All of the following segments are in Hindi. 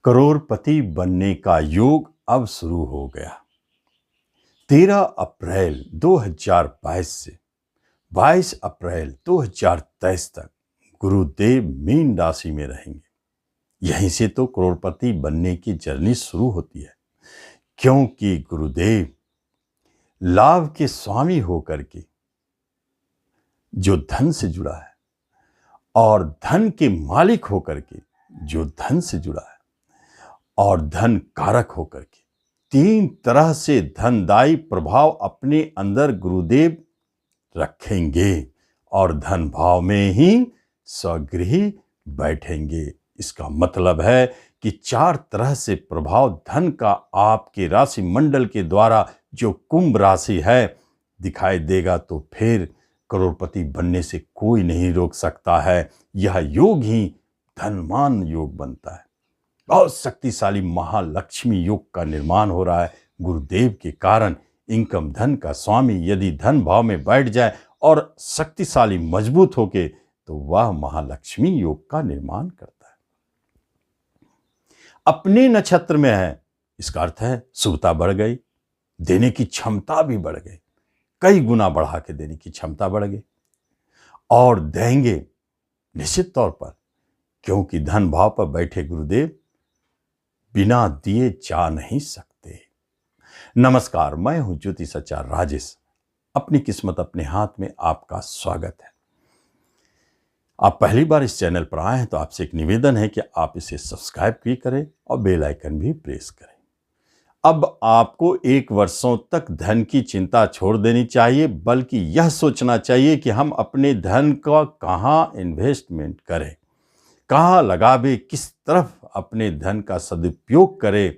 करोड़पति बनने का योग अब शुरू हो गया। 13 अप्रैल 2022 से 22 अप्रैल 2023 तक गुरुदेव मीन राशि में रहेंगे। यहीं से तो करोड़पति बनने की जर्नी शुरू होती है, क्योंकि गुरुदेव लाभ के स्वामी होकर के जो धन से जुड़ा है और धन के मालिक होकर के जो धन से जुड़ा है और धन कारक होकर के 3 तरह से धनदायी प्रभाव अपने अंदर गुरुदेव रखेंगे और धन भाव में ही स्वगृही बैठेंगे। इसका मतलब है कि 4 तरह से प्रभाव धन का आपके राशि मंडल के द्वारा जो कुंभ राशि है दिखाई देगा, तो फिर करोड़पति बनने से कोई नहीं रोक सकता है। यह योग ही धनवान योग बनता है। बहुत शक्तिशाली महालक्ष्मी योग का निर्माण हो रहा है गुरुदेव के कारण। इनकम धन का स्वामी यदि धन भाव में बैठ जाए और शक्तिशाली मजबूत होके, तो वह महालक्ष्मी योग का निर्माण करता है। अपने नक्षत्र में है, इसका अर्थ है शुभता बढ़ गई, देने की क्षमता भी बढ़ गई, कई गुना बढ़ा के देने की क्षमता बढ़ गई और देंगे निश्चित तौर पर, क्योंकि धन भाव पर बैठे गुरुदेव बिना दिए जा नहीं सकते। नमस्कार, मैं हूं ज्योतिषाचार्य राजेश। अपनी किस्मत अपने हाथ में आपका स्वागत है। आप पहली बार इस चैनल पर आए हैं तो आपसे एक निवेदन है कि आप इसे सब्सक्राइब भी करें और बेल आइकन भी प्रेस करें। अब आपको 1 वर्षों तक धन की चिंता छोड़ देनी चाहिए, बल्कि यह सोचना चाहिए कि हम अपने धन का कहाँ इन्वेस्टमेंट करें, कहाँ लगावे, किस तरफ अपने धन का सदुपयोग करें।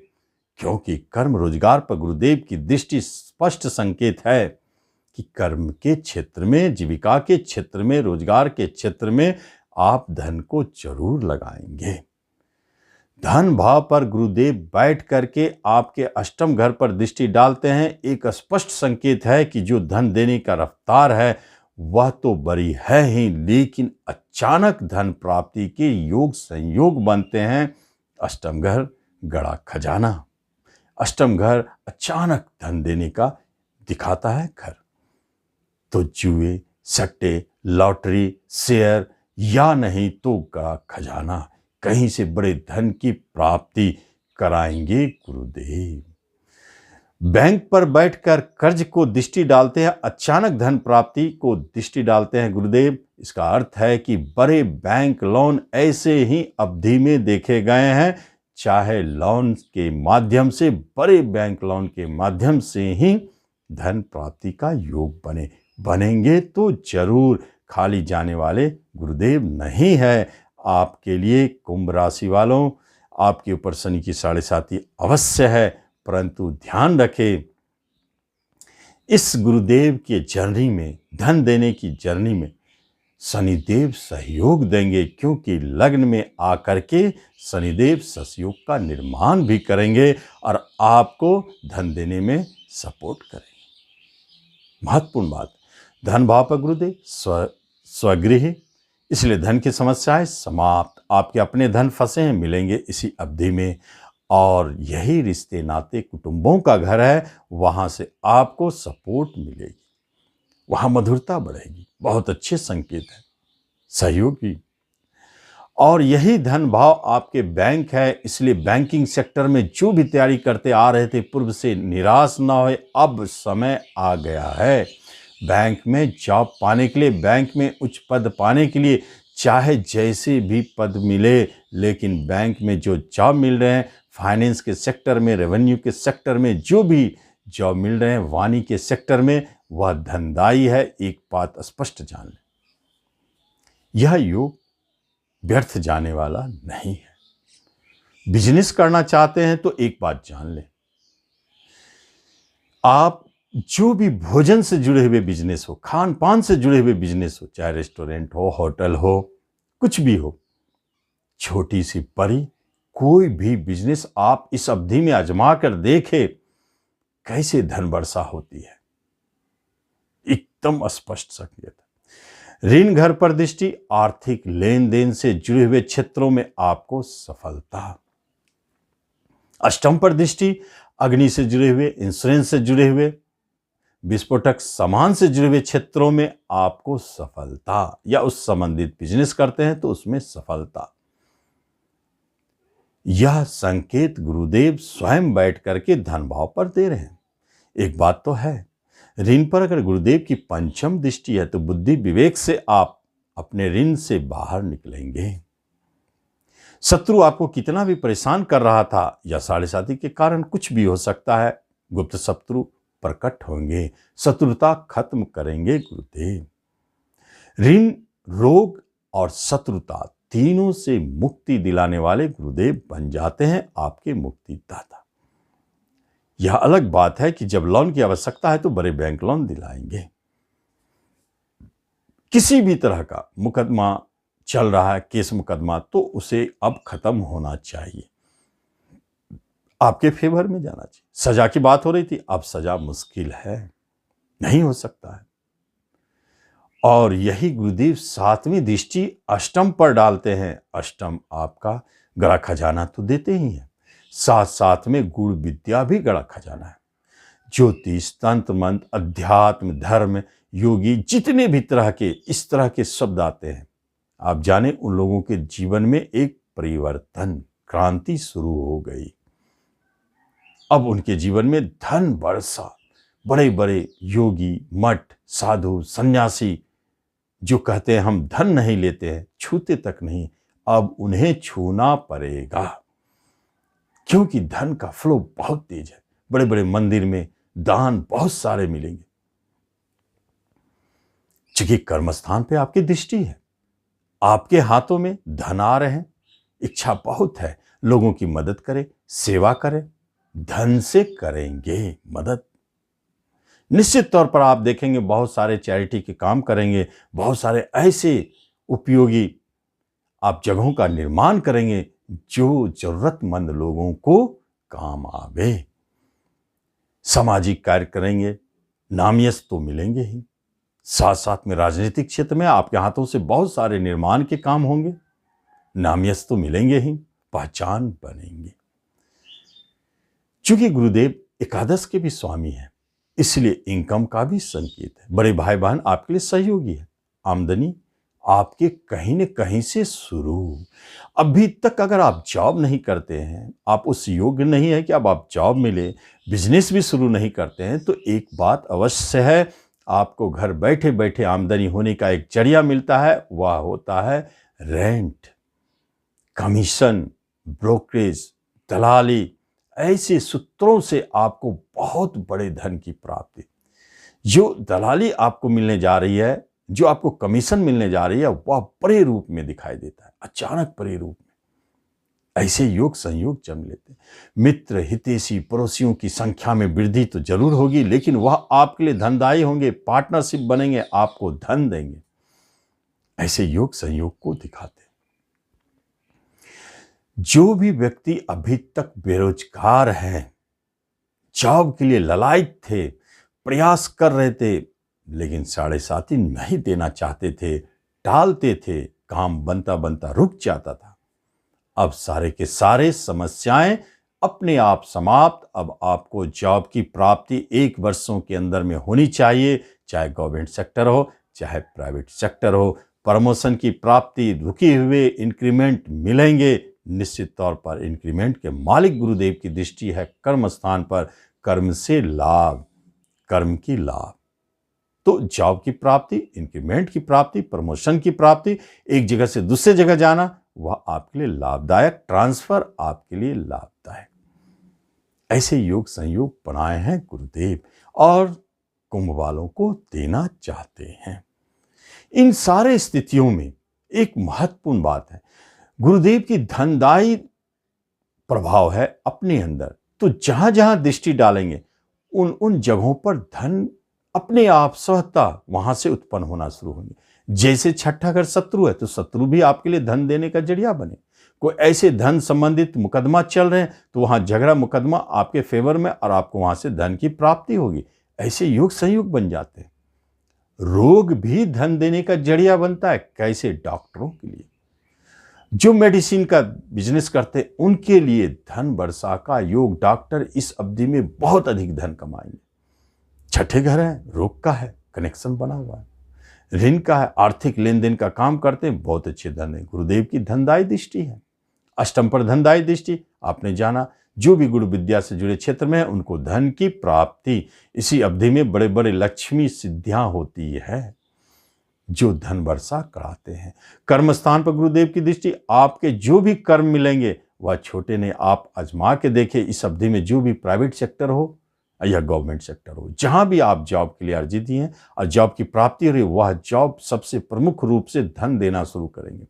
क्योंकि कर्म रोजगार पर गुरुदेव की दृष्टि स्पष्ट संकेत है कि कर्म के क्षेत्र में, जीविका के क्षेत्र में, रोजगार के क्षेत्र में आप धन को जरूर लगाएंगे। धन भाव पर गुरुदेव बैठ करके आपके अष्टम घर पर दृष्टि डालते हैं। एक स्पष्ट संकेत है कि जो धन देने का रफ्तार है वह तो बड़ी है ही, लेकिन अचानक धन प्राप्ति के योग संयोग बनते हैं। अष्टम घर गड़ा खजाना, अष्टम घर अचानक धन देने का दिखाता है घर। तो जुए, सट्टे, लॉटरी, शेयर या नहीं तो गड़ा खजाना, कहीं से बड़े धन की प्राप्ति कराएंगे गुरुदेव। बैंक पर बैठकर कर्ज को दृष्टि डालते हैं, अचानक धन प्राप्ति को दृष्टि डालते हैं गुरुदेव। इसका अर्थ है कि बड़े बैंक लोन ऐसे ही अवधि में देखे गए हैं, चाहे लोन के माध्यम से, बड़े बैंक लोन के माध्यम से ही धन प्राप्ति का योग बनेंगे तो जरूर, खाली जाने वाले गुरुदेव नहीं है। आपके लिए कुंभ राशि वालों, आपके ऊपर शनि की 7.5 अवश्य है, परंतु ध्यान रखें इस गुरुदेव के जर्नी में, धन देने की जर्नी में शनिदेव सहयोग देंगे, क्योंकि लग्न में आकर के शनिदेव सहयोग का निर्माण भी करेंगे और आपको धन देने में सपोर्ट करेंगे। महत्वपूर्ण बात, धन भाव पर गुरुदेव स्वगृह, इसलिए धन की समस्याएं समाप्त। आपके अपने धन फंसे हैं, मिलेंगे इसी अवधि में। और यही रिश्ते नाते कुटुंबों का घर है, वहां से आपको सपोर्ट मिलेगी, वहां मधुरता बढ़ेगी। बहुत अच्छे संकेत है, सहयोगी। और यही धन भाव आपके बैंक है, इसलिए बैंकिंग सेक्टर में जो भी तैयारी करते आ रहे थे पूर्व से, निराश ना हो, अब समय आ गया है। बैंक में जॉब पाने के लिए, बैंक में उच्च पद पाने के लिए, चाहे जैसे भी पद मिले, लेकिन बैंक में जो जॉब मिल रहे हैं, फाइनेंस के सेक्टर में, रेवेन्यू के सेक्टर में जो भी जॉब मिल रहे हैं, वाणी के सेक्टर में, वह धनदायी है। एक बात स्पष्ट जान लें, यह योग व्यर्थ जाने वाला नहीं है। बिजनेस करना चाहते हैं तो एक बात जान लें, आप जो भी भोजन से जुड़े हुए बिजनेस हो, खान पान से जुड़े हुए बिजनेस हो, चाहे रेस्टोरेंट हो, होटल हो, कुछ भी हो, छोटी सी बड़ी कोई भी बिजनेस आप इस अवधि में आजमा कर देखें कैसे धन वर्षा होती है। एकदम स्पष्ट संकेत। ऋण घर पर दृष्टि, आर्थिक लेन देन से जुड़े हुए क्षेत्रों में आपको सफलता। अष्टम पर दृष्टि अग्नि से जुड़े हुए, इंश्योरेंस से जुड़े हुए, विस्फोटक सामान से जुड़े हुए क्षेत्रों में आपको सफलता, या उस संबंधित बिजनेस करते हैं तो उसमें सफलता। यह संकेत गुरुदेव स्वयं बैठ करके धन भाव पर दे रहे हैं। एक बात तो है, ऋण पर अगर गुरुदेव की पंचम दृष्टि है तो बुद्धि विवेक से आप अपने ऋण से बाहर निकलेंगे। शत्रु आपको कितना भी परेशान कर रहा था, या साढ़े साथी के कारण कुछ भी हो सकता है, गुप्त शत्रु प्रकट होंगे, शत्रुता खत्म करेंगे गुरुदेव। ऋण, रोग और शत्रुता तीनों से मुक्ति दिलाने वाले गुरुदेव बन जाते हैं आपके मुक्तिदाता। यह अलग बात है कि जब लोन की आवश्यकता है तो बड़े बैंक लोन दिलाएंगे। किसी भी तरह का मुकदमा चल रहा है, केस मुकदमा, तो उसे अब खत्म होना चाहिए, आपके फेवर में जाना चाहिए। सजा की बात हो रही थी, अब सजा मुश्किल है, नहीं हो सकता है। और यही गुरुदेव सातवीं दृष्टि अष्टम पर डालते हैं। अष्टम आपका गड़ा खजाना तो देते ही हैं, साथ साथ में गुण विद्या भी गड़ा खजाना है। ज्योतिष, तंत्र मंत्र, अध्यात्म, धर्म, योगी, जितने भी तरह के इस तरह के शब्द आते हैं, आप जाने उन लोगों के जीवन में एक परिवर्तन, क्रांति शुरू हो गई। अब उनके जीवन में धन वर्षा, बड़े बड़े योगी, मठ, साधु, सन्यासी जो कहते हैं हम धन नहीं लेते हैं, छूते तक नहीं, अब उन्हें छूना पड़ेगा, क्योंकि धन का फ्लो बहुत तेज है। बड़े बड़े मंदिर में दान बहुत सारे मिलेंगे, क्योंकि कर्मस्थान पे आपकी दृष्टि है, आपके हाथों में धन आ रहे हैं, इच्छा बहुत है, लोगों की मदद करें, सेवा करें, धन से करेंगे मदद। निश्चित तौर पर आप देखेंगे बहुत सारे चैरिटी के काम करेंगे, बहुत सारे ऐसे उपयोगी आप जगहों का निर्माण करेंगे जो जरूरतमंद लोगों को काम आवे। सामाजिक कार्य करेंगे, नामियत तो मिलेंगे ही, साथ साथ में राजनीतिक क्षेत्र में आपके हाथों से बहुत सारे निर्माण के काम होंगे, नामियत तो मिलेंगे ही, पहचान बनेंगे। चूंकि गुरुदेव एकादश के भी स्वामी हैं, इसलिए इनकम का भी संकेत है। बड़े भाई बहन आपके लिए सहयोगी है, आमदनी आपके कहीं न कहीं से शुरू। अभी तक अगर आप जॉब नहीं करते हैं, आप उस योग्य नहीं है कि अब आप जॉब मिले, बिजनेस भी शुरू नहीं करते हैं, तो एक बात अवश्य है, आपको घर बैठे बैठे आमदनी होने का एक जरिया मिलता है, वह होता है रेंट, कमीशन, ब्रोकरेज, दलाली। ऐसे सूत्रों से आपको बहुत बड़े धन की प्राप्ति, जो दलाली आपको मिलने जा रही है, जो आपको कमीशन मिलने जा रही है, वह बड़े रूप में दिखाई देता है, अचानक बड़े रूप में। ऐसे योग संयोग जम लेते हैं। मित्र, हितैषी, पड़ोसियों की संख्या में वृद्धि तो जरूर होगी, लेकिन वह आपके लिए धनदायी होंगे, पार्टनरशिप बनेंगे, आपको धन देंगे। ऐसे योग संयोग को दिखाते हैं। जो भी व्यक्ति अभी तक बेरोजगार हैं, जॉब के लिए ललायत थे, प्रयास कर रहे थे, लेकिन साढ़े साथी नहीं देना चाहते थे, टालते थे, काम बनता बनता रुक जाता था, अब सारे के सारे समस्याएं अपने आप समाप्त। अब आपको जॉब की प्राप्ति 1 वर्षों के अंदर में होनी चाहिए, चाहे गवर्नमेंट सेक्टर हो, चाहे प्राइवेट सेक्टर हो। प्रमोशन की प्राप्ति, रुके हुए इंक्रीमेंट मिलेंगे। निश्चित तौर पर इंक्रीमेंट के मालिक गुरुदेव की दृष्टि है कर्म स्थान पर, कर्म से लाभ, कर्म की लाभ। तो जॉब की प्राप्ति, इंक्रीमेंट की प्राप्ति, प्रमोशन की प्राप्ति, एक जगह से दूसरे जगह जाना, वह आपके लिए लाभदायक, ट्रांसफर आपके लिए लाभदायक। ऐसे योग संयोग बनाए हैं गुरुदेव और कुंभ वालों को देना चाहते हैं। इन सारे स्थितियों में एक महत्वपूर्ण बात है, गुरुदेव की धनदायी प्रभाव है अपने अंदर, तो जहां जहां दृष्टि डालेंगे उन जगहों पर धन अपने आप स्वतः वहां से उत्पन्न होना शुरू होंगे। जैसे छठा घर शत्रु है, तो शत्रु भी आपके लिए धन देने का जरिया बने। कोई ऐसे धन संबंधित मुकदमा चल रहे हैं, तो वहां झगड़ा मुकदमा आपके फेवर में और आपको वहां से धन की प्राप्ति होगी। ऐसे योग संयोग बन जाते हैं। रोग भी धन देने का जरिया बनता है। कैसे? डॉक्टरों के लिए। जो मेडिसिन का बिजनेस करते उनके लिए धन वर्षा का योग। डॉक्टर इस अवधि में बहुत अधिक धन कमाएंगे। छठे घर है, रोग का है, कनेक्शन बना हुआ है। ऋण का है, आर्थिक लेन देन का काम करते हैं, बहुत अच्छे धन है। गुरुदेव की धनदायी दृष्टि है। अष्टम पर धनदायी दृष्टि, आपने जाना जो भी गुरु विद्या से जुड़े क्षेत्र में है उनको धन की प्राप्ति इसी अवधि में बड़े बड़े लक्ष्मी सिद्धियां होती है जो धन वर्षा कराते हैं। कर्म स्थान पर गुरुदेव की दृष्टि, आपके जो भी कर्म मिलेंगे वह छोटे नहीं। आप आजमा के देखें इस अवधि में जो भी प्राइवेट सेक्टर हो या गवर्नमेंट सेक्टर हो, जहां भी आप जॉब के लिए अर्जित हैं और जॉब की प्राप्ति हो रही, वह जॉब सबसे प्रमुख रूप से धन देना शुरू करेंगे।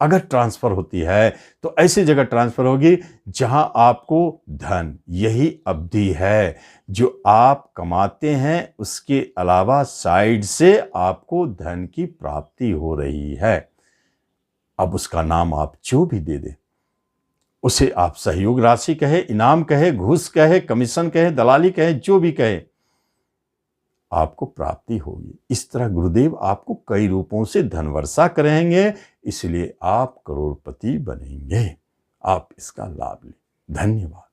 अगर ट्रांसफर होती है तो ऐसी जगह ट्रांसफर होगी जहां आपको धन, यही अवधि है जो आप कमाते हैं उसके अलावा साइड से आपको धन की प्राप्ति हो रही है। अब उसका नाम आप जो भी दे दें, उसे आप सहयोग राशि कहे, इनाम कहे, घूस कहे, कमीशन कहे, दलाली कहे, जो भी कहे, आपको प्राप्ति होगी। इस तरह गुरुदेव आपको कई रूपों से धन वर्षा करेंगे, इसलिए आप करोड़पति बनेंगे। आप इसका लाभ लें। धन्यवाद।